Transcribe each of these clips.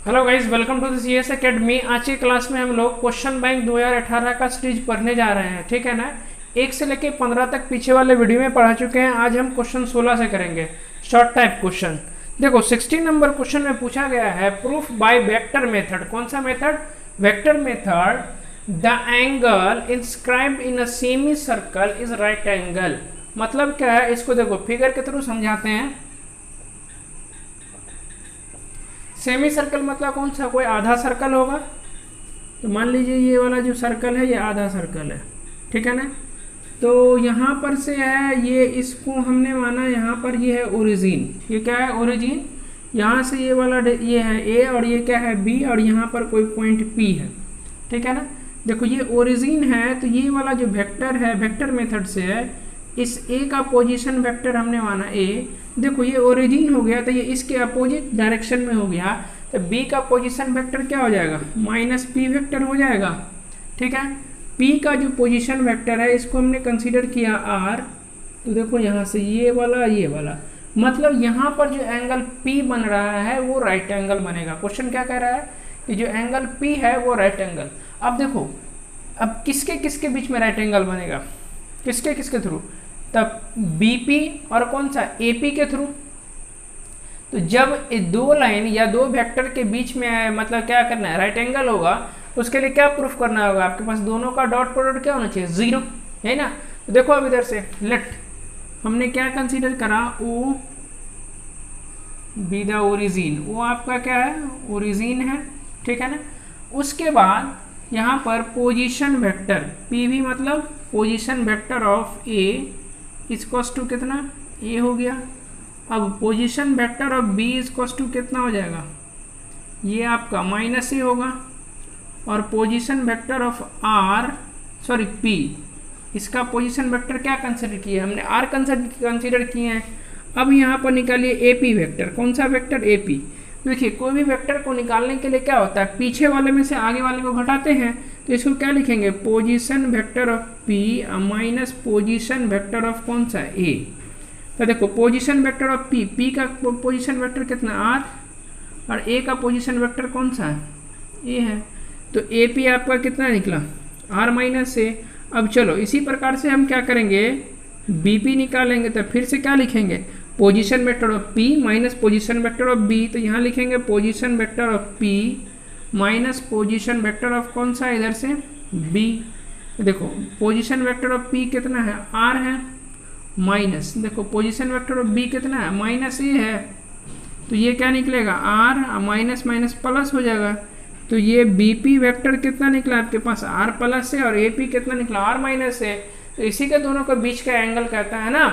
Hello guys, welcome to the CS academy. आज की class में हम लोग क्वेश्चन बैंक 2018 का सीरीज पढ़ने जा रहे हैं। ठीक है ना। 1 से लेके 15 तक पीछे वाले वीडियो में पढ़ा चुके हैं। आज हम क्वेश्चन 16 से करेंगे, शॉर्ट टाइप क्वेश्चन। देखो 16 नंबर क्वेश्चन में पूछा गया है प्रूफ बाय वेक्टर मेथड। कौन सा method? Vector method. The angle inscribed in a semi circle is right angle. मतलब क्या है, इसको देखो फिगर के थ्रू समझाते हैं। सेमी सर्कल मतलब कौन सा? कोई आधा सर्कल होगा। तो मान लीजिए ये वाला जो सर्कल है ये आधा सर्कल है, ठीक है ना। तो यहाँ पर से है ये, इसको हमने माना यहाँ पर ये है ओरिजिन। ये क्या है? ओरिजिन। यहाँ से ये वाला ये है ए और ये क्या है? बी, और यहाँ पर कोई पॉइंट पी है, ठीक है ना। देखो ये ओरिजिन है, तो ये वाला जो वेक्टर है वेक्टर मेथड से है, इस ए का पोजीशन वेक्टर हमने माना ए। देखो ये ओरिजिन हो गया तो ये इसके अपोजिट डायरेक्शन में हो गया, तो बी का पोजीशन वेक्टर क्या हो जाएगा? माइनस पी वेक्टर हो जाएगा, ठीक है। पी का जो पोजीशन वेक्टर है इसको हमने कंसीडर किया आर। तो देखो यहाँ से ये वाला मतलब यहाँ पर जो एंगल पी बन रहा है वो राइट एंगल बनेगा। क्वेश्चन क्या कह रहा है कि जो एंगल पी है वो राइट एंगल। अब देखो, अब किसके किसके बीच में राइट एंगल बनेगा? किसके किसके थ्रू? तब बीपी और कौन सा? एपी के थ्रू। तो जब दो लाइन या दो वेक्टर के बीच में मतलब क्या करना है? राइट एंगल होगा। उसके लिए क्या प्रूफ करना होगा? आपके पास दोनों का डॉट प्रोडक्ट क्या होना चाहिए? 0, है ना। तो देखो अब इधर से लेट हमने क्या कंसीडर करा? O be the origin. वो आपका क्या है? ओरिजिन है, ठीक है ना। उसके बाद यहाँ पर पोजीशन वेक्टर पी भी मतलब position vector of A equals to कितना? ए हो गया। अब position vector of B equals to कितना हो जाएगा? ये आपका माइनस ए होगा। और position vector of R sorry P, इसका पोजीशन वेक्टर क्या कंसिडर किया हमने? आर कंसिडर किए हैं। अब यहाँ पर निकालिए ए पी वेक्टर। कौन सा वेक्टर? A P. देखिए कोई भी वेक्टर को निकालने के लिए क्या होता है? पीछे वाले में से आगे वाले को घटाते हैं। तो इसको क्या लिखेंगे? Position vector of P minus position vector of कौन सा? ए। तो देखो position vector of P, P का पोजीशन वेक्टर कितना? आर, और ए का पोजीशन वेक्टर कौन सा है? ए है। तो ए पी आपका कितना निकला? आर माइनस ए। अब चलो इसी प्रकार से हम क्या करेंगे? बी पी निकालेंगे। तो फिर से क्या लिखेंगे? Position vector of P minus position vector of B. तो यहाँ लिखेंगे position vector of P minus position vector of कौन सा? इधर से बी। देखो पोजीशन वेक्टर ऑफ पी कितना है? आर है, माइनस देखो पोजीशन वेक्टर ऑफ बी कितना है? माइनस ए है। तो ये क्या निकलेगा? आर माइनस माइनस प्लस हो जाएगा। तो ये बी पी वेक्टर कितना निकला आपके पास? आर प्लस है। और ए पी कितना निकला? आर माइनस है। तो इसी के दोनों के बीच का एंगल कहता है ना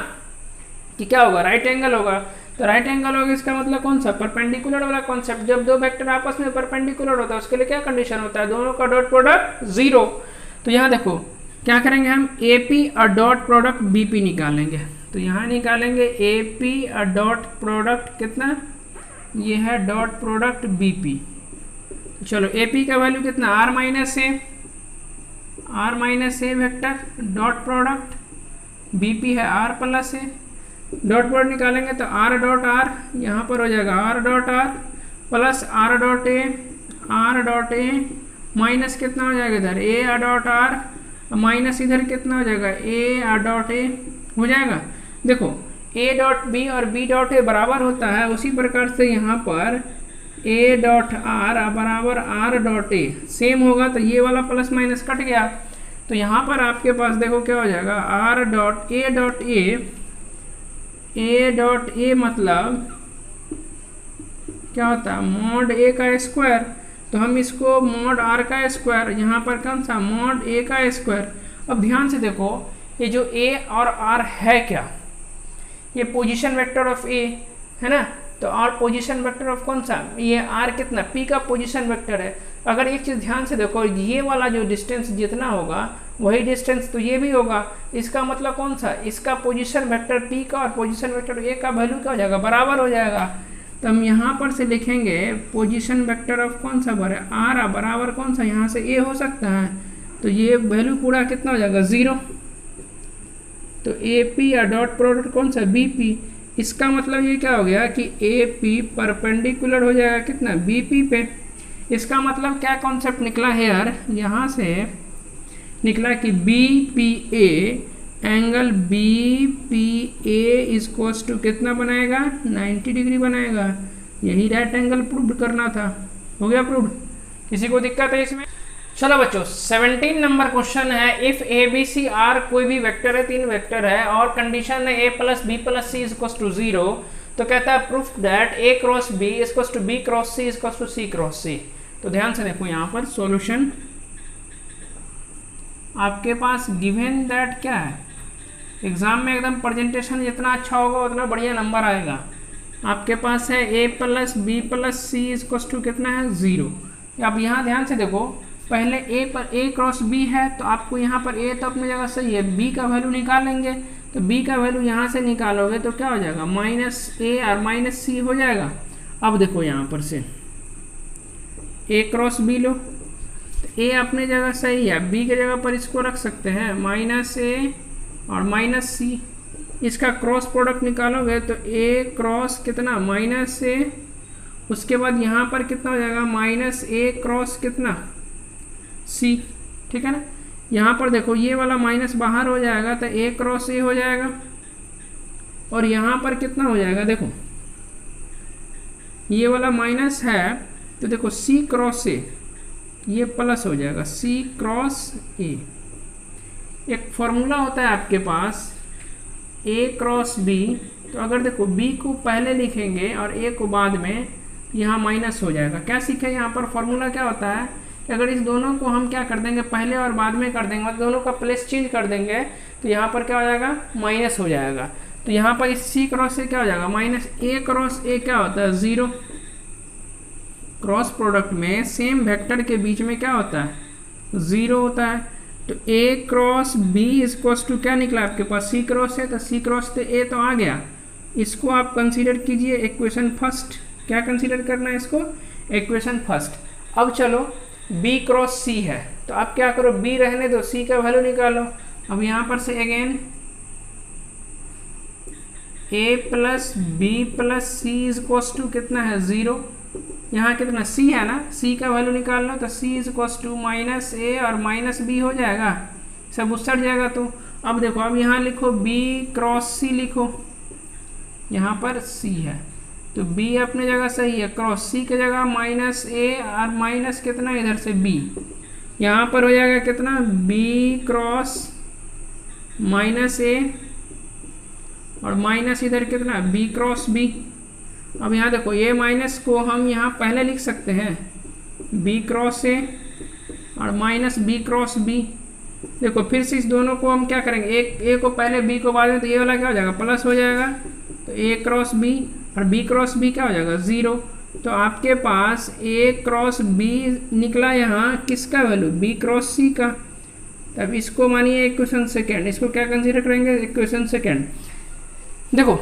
कि क्या होगा? राइट एंगल होगा। तो राइट एंगल होगा इसका मतलब कौन सा? परपेंडिकुलर वाला कॉन्सेप्ट। जब दो वेक्टर आपस में परपेंडिकुलर होता है उसके लिए क्या कंडीशन होता है? दोनों का डॉट प्रोडक्ट 0। तो यहाँ देखो क्या करेंगे हम? ए पी और डॉट प्रोडक्ट बी पी निकालेंगे। तो यहाँ निकालेंगे ए पी और डॉट प्रोडक्ट कितना? ये है डॉट प्रोडक्ट बी पी। चलो ए पी का वैल्यू कितना? R minus A, R minus A vector dot product B P है R plus A. Dot product निकालेंगे तो आर डॉट आर यहाँ पर हो जाएगा R dot R plus R dot A minus कितना हो जाएगा इधर? ए डॉट आर माइनस इधर कितना हो जाएगा? ए डॉट ए हो जाएगा। देखो ए डॉट बी और बी डॉट ए बराबर होता है, उसी प्रकार से यहाँ पर ए डॉट आर बराबर आर डॉट ए सेम होगा। तो ये वाला प्लस माइनस कट गया। तो यहाँ पर आपके पास देखो क्या हो जाएगा? R dot A dot A मतलब क्या होता है? मॉड ए का स्क्वायर। तो हम इसको मॉड आर का स्क्वायर, यहाँ पर कौन सा? मॉड ए का स्क्वायर। अब ध्यान से देखो ये जो ए और आर है क्या? ये पोजीशन वेक्टर ऑफ ए है ना। तो आर पोजीशन वेक्टर ऑफ कौन सा? ये आर कितना? पी का पोजीशन वेक्टर है। अगर एक चीज़ ध्यान से देखो, ये वाला जो डिस्टेंस जितना होगा वही डिस्टेंस तो ये भी होगा। इसका मतलब कौन सा? इसका पोजीशन वेक्टर पी का और पोजीशन वेक्टर ए का वैल्यू क्या हो जाएगा? बराबर हो जाएगा। तो हम यहाँ पर से लिखेंगे पोजीशन वेक्टर ऑफ कौन सा बराबर? आर बराबर कौन सा? यहाँ से ए हो सकता है। तो ये वैल्यू पूरा कितना हो जाएगा? 0। तो ए पी और डॉट प्रोडक्ट कौन सा? B P. इसका मतलब ये क्या हो गया कि ए पी परपेंडिकुलर हो जाएगा कितना? बी पी पे। इसका मतलब क्या कॉन्सेप्ट निकला है यार, यहाँ से निकला कि B P A angle B P A equals to कितना बनाएगा, 90 डिग्री बनाएगा। यही राइट एंगल प्रूव करना था, हो गया प्रूव। किसी को दिक्कत है इसमें? चलो बच्चों 17 नंबर क्वेश्चन है, if A B C are कोई भी वेक्टर है, 3 वेक्टर है और कंडीशन है A plus B plus C equals to 0, तो कहता है proof that A cross B equals to B cross C equals to C cross C. तो ध्यान से देखो यहाँ पर सॉल्यूशन आपके पास गिवन दैट क्या है, एग्जाम में एकदम प्रेजेंटेशन जितना अच्छा होगा उतना बढ़िया नंबर आएगा। आपके पास है A plus B plus C equals to कितना है, 0। अब यहाँ ध्यान से देखो, पहले ए पर ए क्रॉस बी है तो आपको यहाँ पर ए तो अपनी जगह सही है, बी का वैल्यू निकालेंगे तो बी का वैल्यू यहाँ से निकालोगे तो क्या हो जाएगा, माइनस ए और माइनस सी हो जाएगा। अब देखो यहाँ पर से ए क्रॉस बी लो तो ए अपनी जगह सही है, बी की जगह पर इसको रख सकते हैं माइनस ए और माइनस सी। इसका क्रॉस प्रोडक्ट निकालोगे तो ए क्रॉस कितना, माइनस ए, उसके बाद यहाँ पर कितना हो जाएगा, माइनस ए क्रॉस कितना, सी। ठीक है ना, यहाँ पर देखो ये वाला माइनस बाहर हो जाएगा तो ए क्रॉस ए हो जाएगा और यहाँ पर कितना हो जाएगा, देखो ये वाला माइनस है तो देखो सी क्रॉस ए, ये प्लस हो जाएगा सी क्रॉस ए। एक फॉर्मूला होता है आपके पास ए क्रॉस बी, तो अगर देखो बी को पहले लिखेंगे और ए को बाद में, यहाँ माइनस हो जाएगा। क्या सीखे यहाँ पर, फॉर्मूला क्या होता है कि अगर इस दोनों को हम क्या कर देंगे, पहले और बाद में कर देंगे, दोनों का प्लेस चेंज कर देंगे तो यहाँ पर क्या हो जाएगा, माइनस हो जाएगा। तो यहाँ पर इस सी क्रॉस से क्या हो जाएगा, माइनस ए क्रॉस ए क्या होता है, 0। क्रॉस प्रोडक्ट में सेम वेक्टर के बीच में क्या होता है, 0 होता है। तो ए क्रॉस बी इक्वल्स टू क्या निकला आपके पास, सी क्रॉस है, तो सी क्रॉस तो ए तो आ गया, इसको आप कंसीडर कीजिए इक्वेशन फर्स्ट। क्या कंसीडर करना है इसको, इक्वेशन फर्स्ट। अब चलो बी क्रॉस सी है तो आप क्या करो, बी रहने दो, सी का वैल्यू निकालो। अब यहाँ पर से again A plus B plus C equals to कितना है, 0। यहाँ कितना सी है ना, सी का वैल्यू निकाल लो तो सी इक्वल्स टू माइनस ए और माइनस बी हो जाएगा, सब उसट जाएगा। तो अब देखो, अब यहाँ लिखो बी क्रॉस सी लिखो, यहाँ पर सी है तो बी अपने जगह सही है, क्रॉस सी की जगह माइनस ए और माइनस कितना इधर से बी, यहाँ पर हो जाएगा कितना, बी क्रॉस माइनस ए और माइनस इधर कितना, बी क्रॉस बी। अब यहाँ देखो ये माइनस को हम यहाँ पहले लिख सकते हैं बी क्रॉस ए और माइनस बी क्रॉस बी। देखो फिर से इस दोनों को हम क्या करेंगे, एक ए को पहले बी को बाद में, तो ये वाला क्या हो जाएगा, प्लस हो जाएगा, तो ए क्रॉस बी और बी क्रॉस बी क्या हो जाएगा, 0। तो आपके पास ए क्रॉस बी निकला यहाँ किसका वैल्यू, बी क्रॉस सी का। तब इसको मानिए इक्वेशन सेकेंड, इसको क्या कंसीडर करेंगे, इक्वेशन सेकेंड। देखो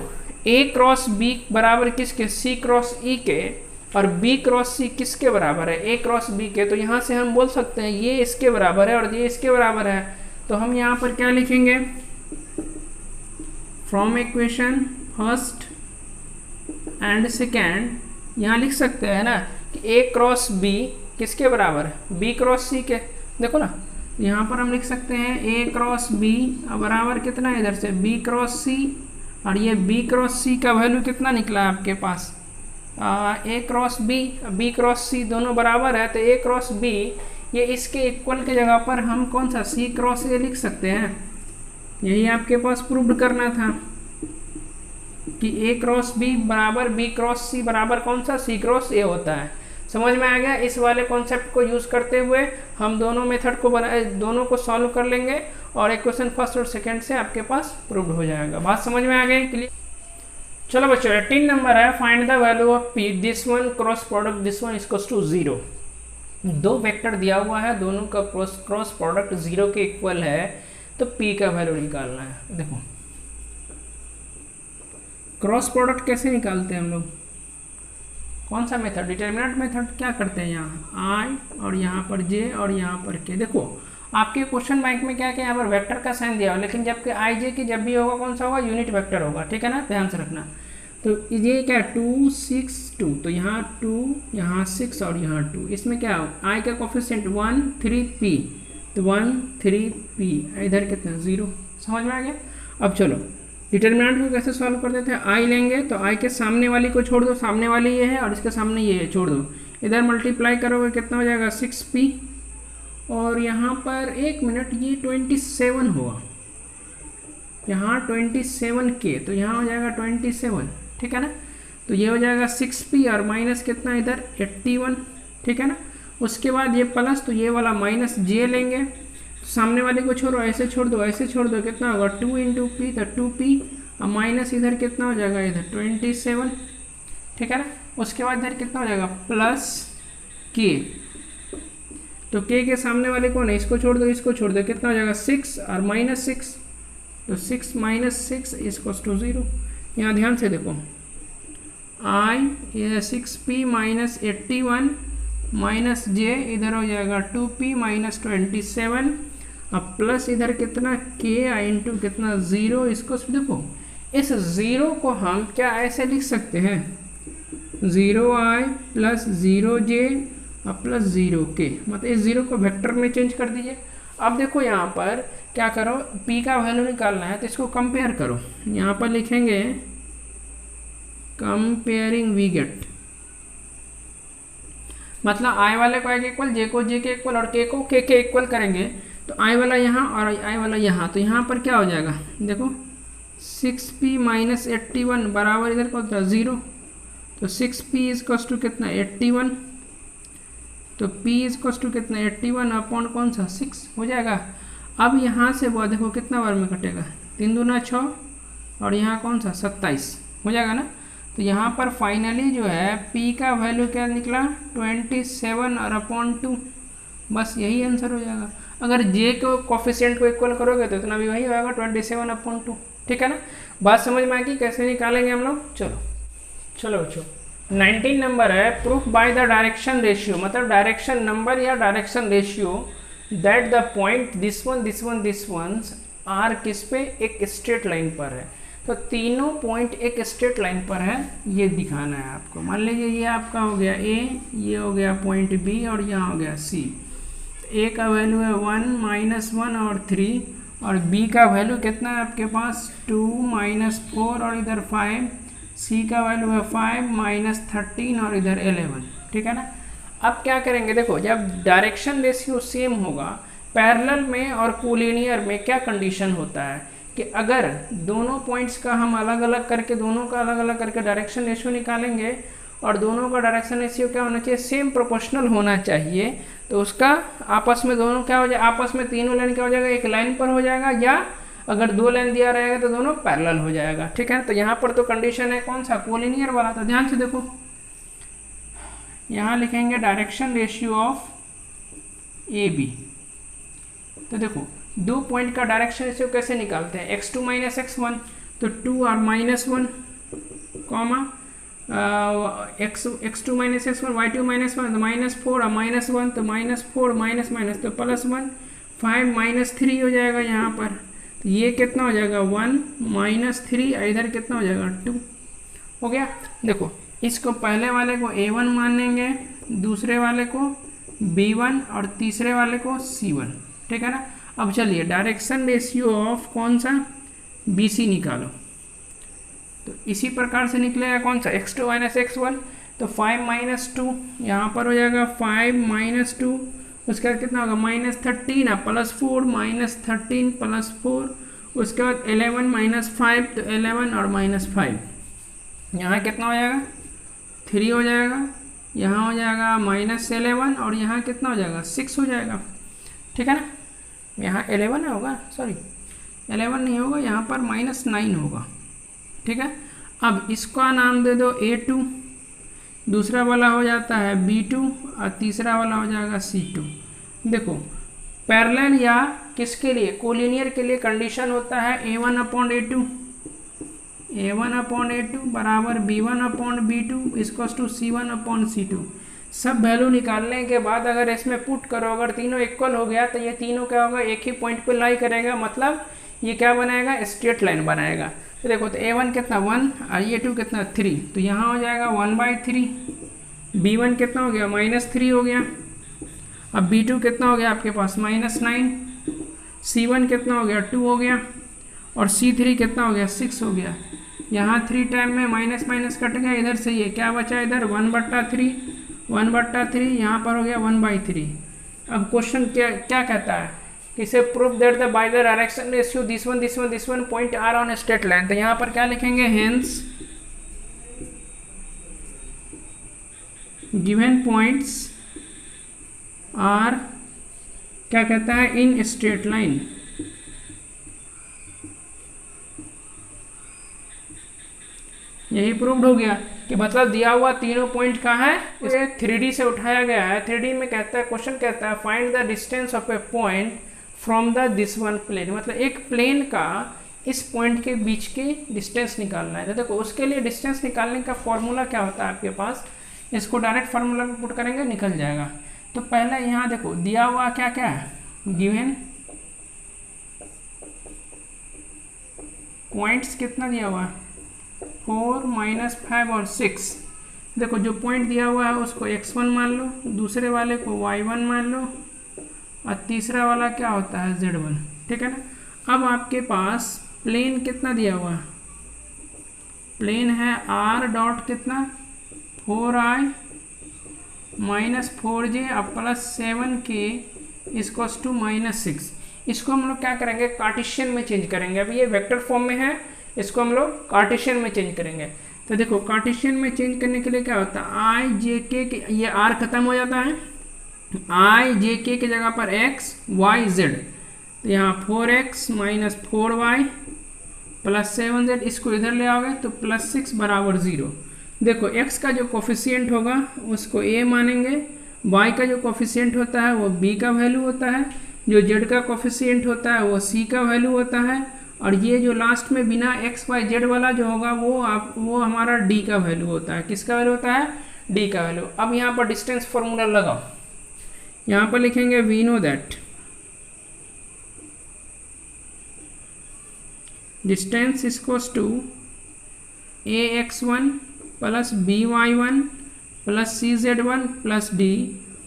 ए क्रॉस बी बराबर किसके, सी क्रॉस ई के, और बी क्रॉस सी किसके बराबर है, ए क्रॉस बी के। तो यहाँ से हम बोल सकते हैं ये इसके बराबर है और ये इसके बराबर है। तो हम यहाँ पर क्या लिखेंगे, from equation first and second, यहाँ लिख सकते हैं ना कि ए क्रॉस बी किसके बराबर है, बी क्रॉस सी के। देखो ना यहाँ पर हम लिख सकते हैं ए क्रॉस बी बराबर कितना है, इधर से बी क्रॉस सी, और ये बी क्रॉस सी का वैल्यू कितना निकला है आपके पास, ए क्रॉस बी, बी क्रॉस सी दोनों बराबर है तो ए क्रॉस बी, ये इसके इक्वल की जगह पर हम कौन सा, सी क्रॉस ए लिख सकते हैं। यही आपके पास प्रूव करना था कि ए क्रॉस बी बराबर बी क्रॉस सी बराबर कौन सा, सी क्रॉस ए होता है। समझ में आ गया। इस वाले कॉन्सेप्ट को यूज़ करते हुए हम दोनों मेथड को दोनों को सॉल्व कर लेंगे और इक्वेशन फर्स्ट और सेकंड से आपके पास प्रूव्ड हो जाएगा। बात समझ में आ गई, क्लियर। चलो बच्चों 18 नंबर है, find the value of P, this one cross product this one equals to 0। दो वेक्टर दिया हुआ है, दोनों का क्रॉस प्रोडक्ट 0 के इक्वल है, तो पी का वैल्यू निकालना है। देखो क्रॉस प्रोडक्ट कैसे निकालते हैं हम लोग, कौन सा मेथड, डिटरमिनेंट मेथड। क्या करते हैं यहाँ आई और यहाँ पर जे और यहाँ पर के। देखो आपके क्वेश्चन बैंक में क्या क्या यहाँ पर वेक्टर का साइन दिया हो, लेकिन जबकि आई जे की जब भी होगा कौन सा होगा, यूनिट वेक्टर होगा, ठीक है ना, ध्यान से रखना। तो ये क्या 2 6 2, तो यहाँ 2 यहाँ 6 और यहाँ 2, इसमें क्या हो आई का कोफिशिएंट 1 3 p, तो 1 3 p, इधर कितना 0। समझ में आ गया। अब चलो डिटर्मिनेंट को कैसे सॉल्व कर देते हैं, आई लेंगे तो आई के सामने वाली को छोड़ दो, सामने वाली ये है और इसके सामने ये है, छोड़ दो, इधर मल्टीप्लाई करोगे कितना हो जाएगा 6p, और यहाँ पर 1 मिनट ये 27 होगा, यहाँ 27k, तो यहाँ हो जाएगा 27, ठीक है ना। तो ये हो जाएगा 6p और माइनस कितना इधर 81, ठीक है ना। उसके बाद ये प्लस, तो ये वाला माइनस j लेंगे, तो सामने वाले को छोड़ो, ऐसे छोड़ दो, ऐसे छोड़ दो, कितना होगा 2 इंटू पी, तो 2p और माइनस इधर कितना हो जाएगा इधर 27, ठीक है ना। उसके बाद इधर कितना हो जाएगा प्लस k, तो k के सामने वाले कौन है, इसको छोड़ दो, इसको छोड़ दो, कितना हो जाएगा 6 और माइनस 6, तो 6 माइनस 6 इक्वल्स टू 0। यहाँ ध्यान से देखो आई ये 6p माइनस 81 माइनस j, इधर हो जाएगा 2p माइनस 27, अब प्लस इधर कितना k इंटू कितना 0, इसको देखो इस 0 को हम क्या ऐसे लिख सकते हैं 0i प्लस 0j और प्लस 0k, मतलब इस 0 को वेक्टर में चेंज कर दीजिए। अब देखो यहाँ पर क्या करो, p का वैल्यू निकालना है तो इसको कंपेयर करो, यहाँ पर लिखेंगे कंपेयरिंग वी गेट, मतलब i वाले को i के इक्वल, j को j के इक्वल और k को k के इक्वल करेंगे, तो i वाला यहाँ और i वाला यहाँ, तो यहाँ पर क्या हो जाएगा देखो 6p माइनस 81 बराबर इधर कौन था 0, तो 6p इक्वल्स टू कितना 81, तो p इक्वल्स टू कितना 81 अपॉन कौन सा 6 हो जाएगा। अब यहाँ से वो देखो कितना बार में कटेगा 3 दूना 6 और यहाँ कौन सा 27 हो जाएगा ना। तो यहाँ पर फाइनली जो है p का वैल्यू क्या निकला 27 और अपॉन 2, बस यही आंसर हो जाएगा। अगर j को कोफिशिएंट को इक्वल करोगे तो इतना भी वही होगा 27 अपॉन 2, ठीक है ना। बात समझ में आ गई कैसे निकालेंगे हम लोग। चलो बच्चों 19 नंबर है, proof by the direction ratio, मतलब डायरेक्शन नंबर या direction ratio that the point this one are किस पे एक स्ट्रेट लाइन पर है। तो तीनों पॉइंट एक स्ट्रेट लाइन पर है, ये दिखाना है आपको। मान लीजिए ये आपका हो गया A, ये हो गया पॉइंट B और यहाँ हो गया C। A का वैल्यू है 1 माइनस 1 और 3, और B का वैल्यू कितना है आपके पास 2 माइनस 4 और इधर 5, C का वैल्यू है 5 माइनस 13 और इधर 11, ठीक है ना। अब क्या करेंगे देखो, जब डायरेक्शन रेशियो सेम होगा, पैरेलल में और कोलिनियर में क्या कंडीशन होता है कि अगर दोनों पॉइंट्स का हम अलग अलग करके डायरेक्शन रेशियो निकालेंगे और दोनों का डायरेक्शन रेशियो क्या होना चाहिए सेम प्रोपोर्शनल होना चाहिए, तो उसका आपस में दोनों क्या हो जाए, आपस में तीनों लाइन क्या हो जाएगा एक लाइन पर हो जाएगा, या अगर 2 लाइन दिया रहेगा तो दोनों पैरेलल हो जाएगा, ठीक है। तो यहाँ पर तो कंडीशन है कौन सा कोलिनियर वाला। तो ध्यान से देखो यहाँ लिखेंगे direction ratio of A B. तो देखो 2 पॉइंट का डायरेक्शन रेशियो कैसे निकालते हैं, x2 माइनस x1, तो 2 और minus 1 comma x2 minus x1 y2 minus 1 तो माइनस 4 और माइनस 1 तो माइनस 4 माइनस माइनस तो प्लस 1, 5 माइनस 3 हो जाएगा यहाँ पर, तो ये कितना हो जाएगा 1 माइनस 3, इधर कितना हो जाएगा 2 हो गया। देखो इसको पहले वाले को A1 मानेंगे, दूसरे वाले को B1 और तीसरे वाले को C1, ठीक है ना। अब चलिए डायरेक्शन रेशियो ऑफ कौन सा BC निकालो, तो इसी प्रकार से निकलेगा कौन सा x2 माइनस x1, तो 5 माइनस 2 यहाँ पर हो जाएगा 5 माइनस 2, उसके बाद कितना होगा माइनस 13 प्लस 4 माइनस 13 प्लस 4, उसके बाद 11 माइनस 5 तो 11 और माइनस 5, यहाँ कितना हो जाएगा 3 हो जाएगा, यहाँ हो जाएगा माइनस 11 और यहाँ कितना हो जाएगा 6 हो जाएगा, ठीक है ना। यहाँ 11 होगा, सॉरी 11 नहीं होगा, यहाँ पर माइनस 9 होगा, ठीक है। अब इसका नाम दे दो A2, दूसरा वाला हो जाता है B2 और तीसरा वाला हो जाएगा C2। देखो पैरेलल या किसके लिए कोलिनियर के लिए कंडीशन होता है A1 upon A2, A1 upon A2 बराबर B1 upon B2 equals to C1 upon C2। सब वैल्यू निकालने के बाद अगर इसमें पुट करो, अगर तीनों इक्वल हो गया तो ये तीनों क्या होगा एक ही पॉइंट पे लाई करेगा, मतलब ये क्या बनाएगा स्ट्रेट लाइन बनाएगा। तो देखो तो A1 कितना 1 और A2 कितना 3, तो यहाँ हो जाएगा 1/3। B1 कितना हो गया -3 हो गया। अब B2 कितना हो गया आपके पास -9। C1 कितना हो गया 2 हो गया। और C3 कितना हो गया 6 हो गया। यहाँ 3 टाइम में माइनस माइनस कट गया, इधर से ये क्या बचा, इधर 1/3 यहाँ पर हो गया 1/3। अब क्वेश्चन क्या क्या कहता है, इसे proof that the by the direction ratio this one point are on straight line. तो यहाँ पर क्या लिखेंगे, हेंस गिवन पॉइंट्स आर क्या कहता है इन स्ट्रेट लाइन। यही प्रूव्ड हो गया कि मतलब दिया हुआ तीनों पॉइंट कहाँ है, इसे 3D से उठाया गया है। 3D में कहता है, क्वेश्चन कहता है find the distance of a point from the this one plane, मतलब एक प्लेन का इस पॉइंट के बीच की डिस्टेंस निकालना है। तो देखो उसके लिए डिस्टेंस निकालने का फॉर्मूला क्या होता है आपके पास, इसको डायरेक्ट फार्मूला में पुट करेंगे निकल जाएगा। तो पहले यहाँ देखो दिया हुआ क्या क्या है, गिवन पॉइंट्स कितना दिया हुआ है 4, -5 और 6। देखो जो पॉइंट दिया हुआ है उसको x1 मान लो, दूसरे वाले को y1 मान लो और तीसरा वाला क्या होता है z1, ठीक है ना। अब आपके पास प्लेन कितना दिया हुआ है, प्लेन है r डॉट कितना 4i -4j अब +7k इक्वल्स टू -6। इसको हम लोग क्या करेंगे, कार्टेशियन में चेंज करेंगे। अभी ये वेक्टर फॉर्म में है, इसको हम लोग कार्टेशियन में चेंज करेंगे। तो देखो कार्टेशियन में चेंज करने के लिए क्या होता है, आई जे के, ये आर खत्म हो जाता है, आई जे के की जगह पर x y z। तो यहाँ 4x - 4y +7z, इसको इधर ले आओगे तो +6 = 0। देखो x का जो कोफिशिएंट होगा उसको a मानेंगे, y का जो कोफिशिएंट होता है वो b का वैल्यू होता है, जो z का कोफिशिएंट होता है वो c का वैल्यू होता है, और ये जो लास्ट में बिना x y z वाला जो होगा वो हमारा d का वैल्यू होता है। किसका वैल्यू होता है, d का वैल्यू। अब यहाँ पर डिस्टेंस फॉर्मूला लगाओ, यहाँ पर लिखेंगे we know that distance equals to ax1 + by1 + cz1 + d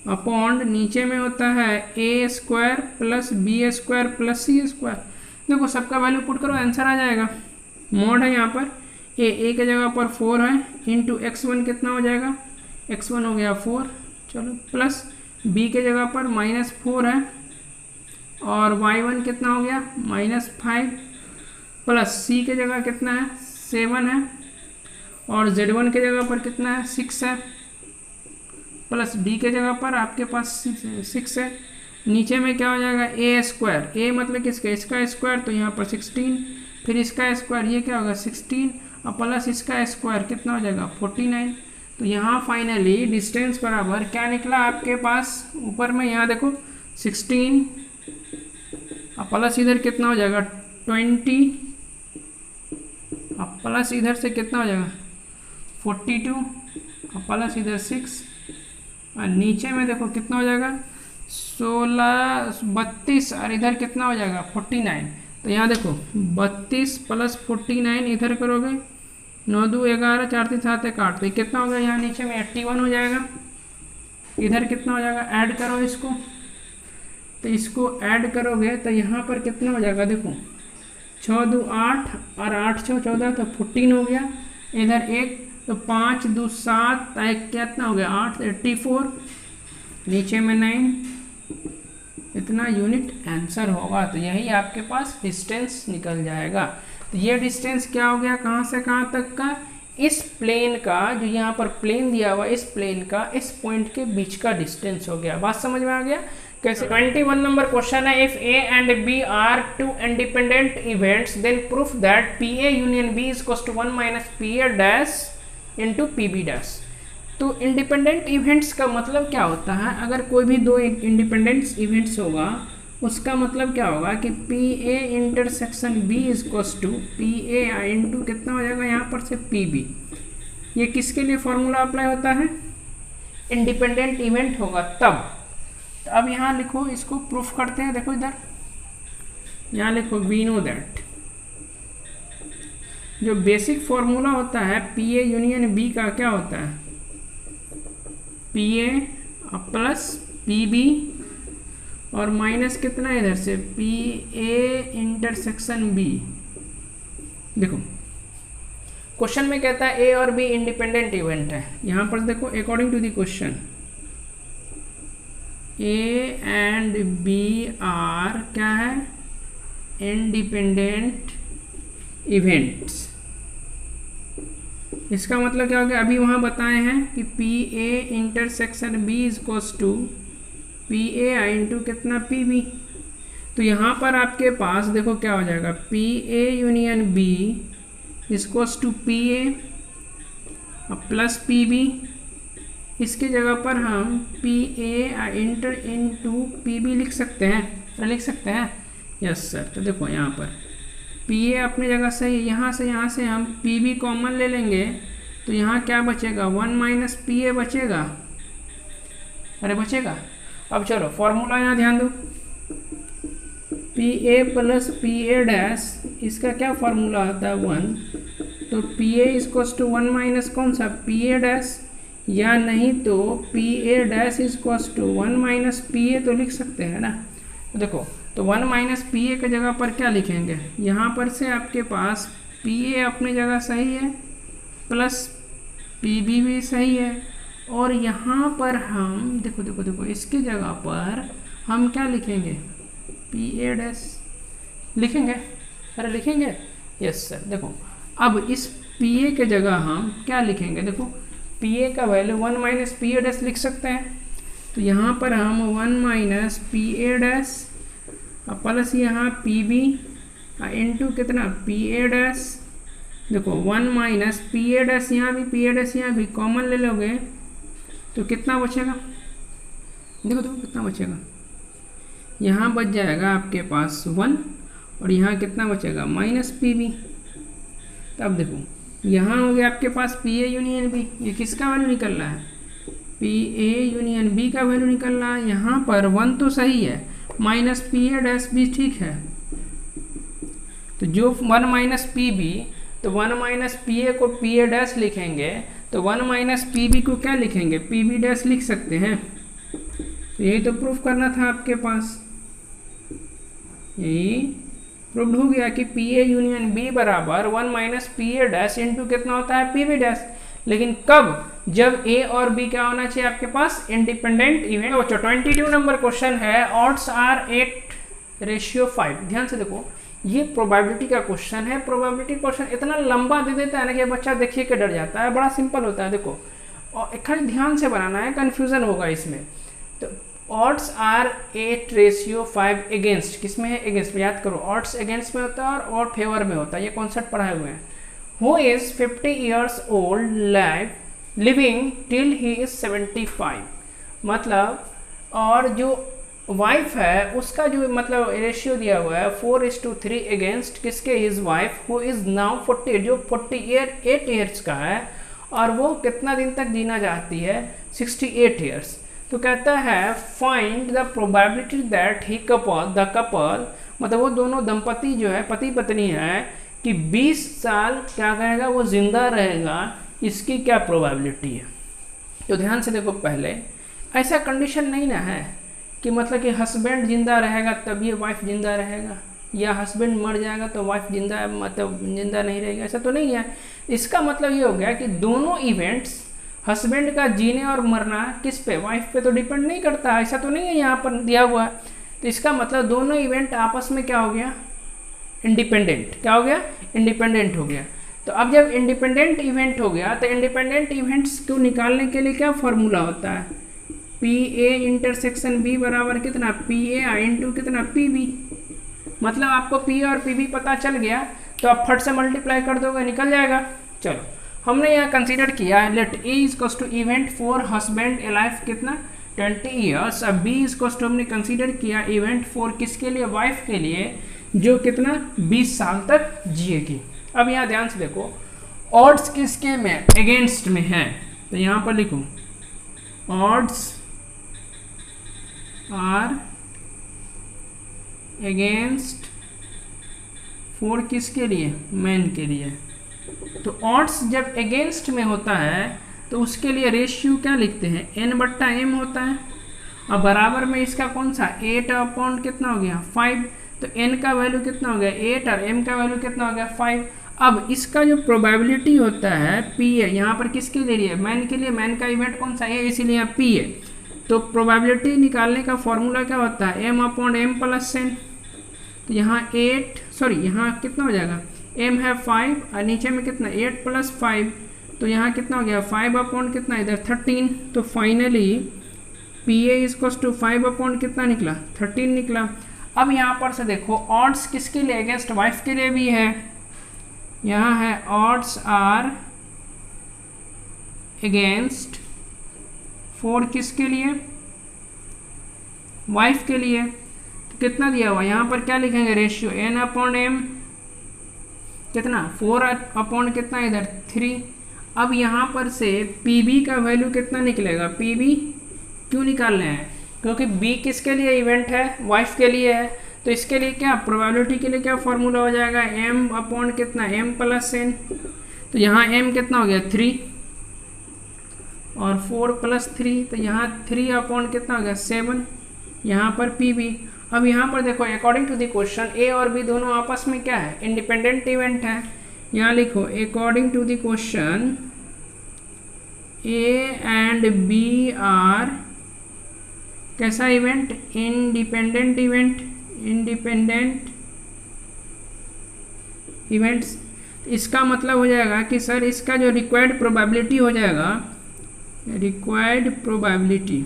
upon नीचे में होता है a² + b² + c²। देखो सबका वैल्यू पुट करो आंसर आ जाएगा। मॉड है यहाँ पर a के जगह पर 4 है, इंटू x1 कितना हो जाएगा, x1 हो गया 4, चलो प्लस b के जगह पर -4 है, और y1 कितना हो गया -5, प्लस c के जगह कितना है 7 है, और z1 के जगह पर कितना है 6 है, प्लस d के जगह पर आपके पास 6 है। नीचे में क्या हो जाएगा a², a मतलब किसका, इसका स्क्वायर, तो यहाँ पर 16, फिर इसका स्क्वायर ये क्या होगा 16, और प्लस इसका स्क्वायर कितना हो जाएगा 49। तो यहाँ फाइनली डिस्टेंस बराबर क्या निकला आपके पास, ऊपर में यहाँ देखो 16 और प्लस इधर कितना हो जाएगा 20, और प्लस इधर से कितना हो जाएगा 42, और प्लस इधर 6, और नीचे में देखो कितना हो जाएगा 16 32, और इधर कितना हो जाएगा 49। तो यहाँ देखो 32 + 49 इधर करोगे 9 2 11 4 3 7 1 8, तो कितना हो गया, यहाँ नीचे में 81 हो जाएगा, इधर कितना हो जाएगा, ऐड करो इसको, तो इसको ऐड करोगे तो यहाँ पर कितना हो जाएगा, देखो 6 2 8 और 8 6 14, तो 14 हो गया, इधर 1 तो 5 2 7 1 कितना हो गया 8 84, नीचे में 9, इतना यूनिट आंसर होगा। तो यही आपके पास डिस्टेंस निकल जाएगा। तो ये डिस्टेंस क्या हो गया, कहाँ से कहाँ तक का, इस प्लेन का, जो यहाँ पर प्लेन दिया हुआ इस प्लेन का इस पॉइंट के बीच का डिस्टेंस हो गया। बात समझ में आ गया कैसे। 21 नंबर क्वेश्चन है, if A and B are two independent events then proof that P A union B is equals to 1 - P A dash into P B dash. तो इंडिपेंडेंट इवेंट्स का मतलब क्या होता है, अगर कोई भी दो इंडिपेंडेंट इवेंट्स होगा उसका मतलब क्या होगा कि P A intersection B is equals to P A into कितना हो जाएगा यहाँ पर से पी बी। ये किसके लिए फॉर्मूला अप्लाई होता है, इंडिपेंडेंट इवेंट होगा तब। तो अब यहाँ लिखो, इसको प्रूफ करते हैं। देखो इधर यहाँ लिखो वी नो दैट जो बेसिक फॉर्मूला होता है पी ए यूनियन बी का क्या होता है, P A plus P B और माइनस कितना इधर से पी ए इंटरसेक्शन बी। देखो क्वेश्चन में कहता है ए और बी इंडिपेंडेंट इवेंट है, यहाँ पर देखो according to the question A and B are क्या है, इंडिपेंडेंट इवेंट्स। इसका मतलब क्या हो गया, अभी वहाँ बताए हैं कि P A intersection B is equals to P A I into कितना पी बी। तो यहाँ पर आपके पास देखो क्या हो जाएगा, P A union B equals to P A plus P B. इसकी जगह पर हम P A inter into P B लिख सकते हैं, लिख सकते हैं यस सर। तो देखो यहाँ पर पी ए अपनी जगह सही, यहाँ से हम पी बी कॉमन ले लेंगे तो यहाँ क्या बचेगा, 1 माइनस पी ए बचेगा, अरे बचेगा। अब चलो फॉर्मूला यहाँ ध्यान दो, P A plus P A dash, इसका क्या फॉर्मूला आता है 1, तो P A equals to 1 minus कौन सा पी ए डैश, या नहीं तो P A dash equals to 1 minus P A तो लिख सकते हैं ना। तो देखो तो 1 माइनस पी ए की जगह पर क्या लिखेंगे, यहाँ पर से आपके पास पी ए अपनी जगह सही है प्लस पी बी भी सही है, और यहाँ पर हम देखो इसकी जगह पर हम क्या लिखेंगे, पी ए डैश लिखेंगे, अरे लिखेंगे यस सर। देखो अब इस पी ए के जगह हम क्या लिखेंगे, देखो पी ए का value 1 minus P A dash लिख सकते हैं, तो यहाँ पर हम 1 minus P A dash plus यहाँ पी बी इंटू कितना पी ए डैश। देखो 1 माइनस पी ए डैश यहाँ भी, पी ए डैश यहाँ भी कॉमन ले लोगे तो कितना बचेगा, देखो कितना बचेगा, यहाँ बच जाएगा आपके पास 1 और यहाँ कितना बचेगा माइनस पी बी। तब देखो यहाँ हो गया आपके पास पी ए यूनियन बी, ये किसका वैल्यू निकल रहा है, पी ए यूनियन बी का वैल्यू निकल रहा है। यहाँ पर 1 तो सही है, माइनस पी ए डैश भी ठीक है, तो जो 1 माइनस पी बी, तो 1 माइनस पी ए को पी ए डैश लिखेंगे, तो 1 माइनस पी बी को क्या लिखेंगे, पी बी डैश लिख सकते हैं। तो यही तो प्रूफ करना था आपके पास, यही प्रूफ हो गया कि पी ए यूनियन बी बराबर 1 minus P A dash into कितना होता है पी बी डैश। लेकिन कब, जब ए और बी क्या होना चाहिए आपके पास, इंडिपेंडेंट इवेंट। 22 नंबर क्वेश्चन है, ऑड्स आर 8:5। ध्यान से देखो ये प्रोबेबिलिटी का क्वेश्चन है। प्रोबेबिलिटी क्वेश्चन इतना लंबा दे देता है ना कि बच्चा देखिए के डर जाता है, बड़ा सिंपल होता है। देखो और खाली ध्यान से बनाना है, कन्फ्यूजन होगा इसमें। तो ऑड्स आर 8:5 अगेंस्ट, किसमें है, अगेंस्ट में। याद करो ऑड्स अगेंस्ट में होता है और फेवर में होता है, ये कॉन्सेप्ट पढ़ाए हुए हैं। Who is 50 years old living till he is 75, मतलब और जो वाइफ है उसका जो मतलब रेशियो दिया हुआ है 4:3 अगेंस्ट किसके, his wife who is now 40, जो 48 ईयर्स का है और वो कितना दिन तक जीना चाहती है, 68 ईयर्स। तो कहता है find the probability that he the couple, मतलब वो दोनों दंपति जो है पति पत्नी है कि 20 साल क्या कहेगा वो जिंदा रहेगा, इसकी क्या प्रोबेबिलिटी है। तो ध्यान से देखो, पहले ऐसा कंडीशन नहीं ना है कि मतलब कि हस्बैंड जिंदा रहेगा तब ये वाइफ जिंदा रहेगा, या हस्बैंड मर जाएगा तो वाइफ जिंदा मतलब जिंदा नहीं रहेगी, ऐसा तो नहीं है। इसका मतलब ये हो गया कि दोनों इवेंट्स, हस्बैंड का जीने और मरना किस पे, वाइफ पे तो डिपेंड नहीं करता, ऐसा तो नहीं है यहाँ पर दिया हुआ है। तो इसका मतलब दोनों इवेंट आपस में क्या हो गया, इंडिपेंडेंट, क्या हो गया, इंडिपेंडेंट हो गया। तो अब जब इंडिपेंडेंट इवेंट हो गया तो इंडिपेंडेंट इवेंट्स को निकालने के लिए क्या फॉर्मूला होता है, पी ए इंटरसेक्शन बी बराबर कितना, पी ए आई इंटू कितना पी बी। मतलब आपको पी और पी बी पता चल गया तो आप फट से मल्टीप्लाई कर दोगे, निकल जाएगा। चलो हमने यहाँ कंसीडर किया है, let A equals to event for husband alive कितना 20 ईयर्स। अब बी इक्वल्स टू हमने कंसीडर किया इवेंट फॉर किसके लिए, वाइफ के लिए, जो कितना 20 साल तक जिएगी। अब यहाँ ध्यान से देखो ऑड्स किसके में, अगेंस्ट में है, तो यहाँ पर लिखो ऑड्स आर अगेंस्ट फॉर किसके लिए, मैन के लिए। तो ऑड्स जब अगेंस्ट में होता है तो उसके लिए रेशियो क्या लिखते हैं, n/m होता है। अब बराबर में इसका कौन सा 8 अपॉन कितना हो गया 5, तो n का वैल्यू कितना हो गया 8 और m का वैल्यू कितना हो गया 5। अब इसका जो प्रोबेबिलिटी होता है p है, यहाँ पर किसके लिए मैन के लिए, मैन का इवेंट कौन सा है इसीलिए यहाँ p है। तो प्रोबेबिलिटी निकालने का फॉर्मूला क्या होता है m/m + n। तो यहाँ 8 सॉरी यहाँ कितना हो जाएगा m है 5 और नीचे में कितना 8 + 5, तो यहाँ कितना हो गया 5 अपॉन कितना इधर 13। तो finally P A is equals to 5 upon कितना निकला 13 निकला। अब यहाँ पर से देखो ऑड्स किसके लिए अगेंस्ट वाइफ के लिए भी है, यहाँ है ऑड्स आर अगेंस्ट 4 किसके लिए वाइफ के लिए। तो कितना दिया हुआ यहाँ पर क्या लिखेंगे रेशियो n/m कितना 4 अपॉन कितना इधर 3। अब यहाँ पर से पी बी का वैल्यू कितना निकलेगा, पी बी क्यों निकालना है क्योंकि b किसके लिए इवेंट है वाइफ के लिए है। तो इसके लिए क्या प्रोबेबिलिटी के लिए क्या फॉर्मूला हो जाएगा m अपॉन कितना m + n। तो यहाँ m कितना हो गया 3 और 4 + 3, तो यहाँ 3 अपॉन कितना हो गया 7, यहाँ पर पी बी। अब यहाँ पर देखो अकॉर्डिंग टू द क्वेश्चन ए और बी दोनों आपस में क्या है इंडिपेंडेंट इवेंट है। यहाँ लिखो according to the question A and B are कैसा event independent event, independent events. इसका मतलब हो जाएगा कि सर इसका जो रिक्वायर्ड प्रोबेबिलिटी हो जाएगा, रिक्वायर्ड प्रोबेबिलिटी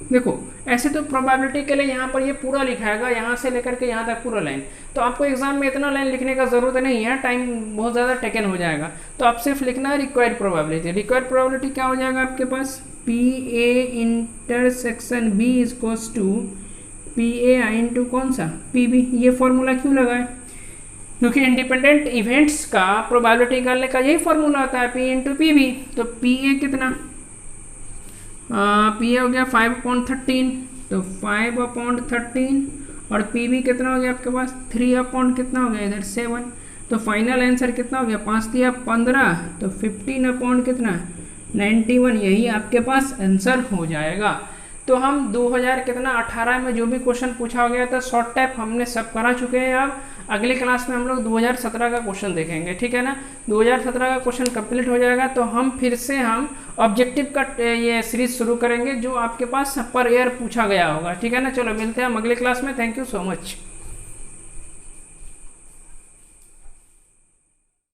देखो ऐसे तो प्रोबेबिलिटी के लिए यहाँ पर ये पूरा लिखाएगा यहाँ से लेकर के यहाँ तक पूरा लाइन। तो आपको एग्जाम में इतना लाइन लिखने का ज़रूरत नहीं है, टाइम बहुत ज़्यादा टेकन हो जाएगा। तो आप सिर्फ लिखना है रिक्वायर्ड प्रोबेबिलिटी। रिक्वायर्ड प्रोबेबिलिटी क्या हो जाएगा आपके पास P A intersection B equals to P A into कौन सा पी बी। ये फॉर्मूला क्यों लगा है क्योंकि इंडिपेंडेंट इवेंट्स का प्रोबेबिलिटी निकालने का यही फॉर्मूला होता है पी इंटू पी बी। तो पी ए कितना पी ए हो गया 5/13, तो 5/13 और पी बी कितना हो गया आपके पास 3 कितना हो गया इधर 7। तो फाइनल आंसर कितना हो गया 5 दिया 15, तो 15 कितना 91, यही आपके पास आंसर हो जाएगा। तो हम 2018 में जो भी क्वेश्चन पूछा गया था शॉर्ट टाइप हमने सब करा चुके हैं। अब अगली क्लास में हम लोग 2017 का क्वेश्चन देखेंगे, ठीक है ना। 2017 का क्वेश्चन कंप्लीट हो जाएगा तो हम फिर से हम ऑब्जेक्टिव का ये सीरीज शुरू करेंगे जो आपके पास पर ईयर पूछा गया होगा, ठीक है ना। चलो मिलते हैं हम अगली क्लास में। Thank you so much.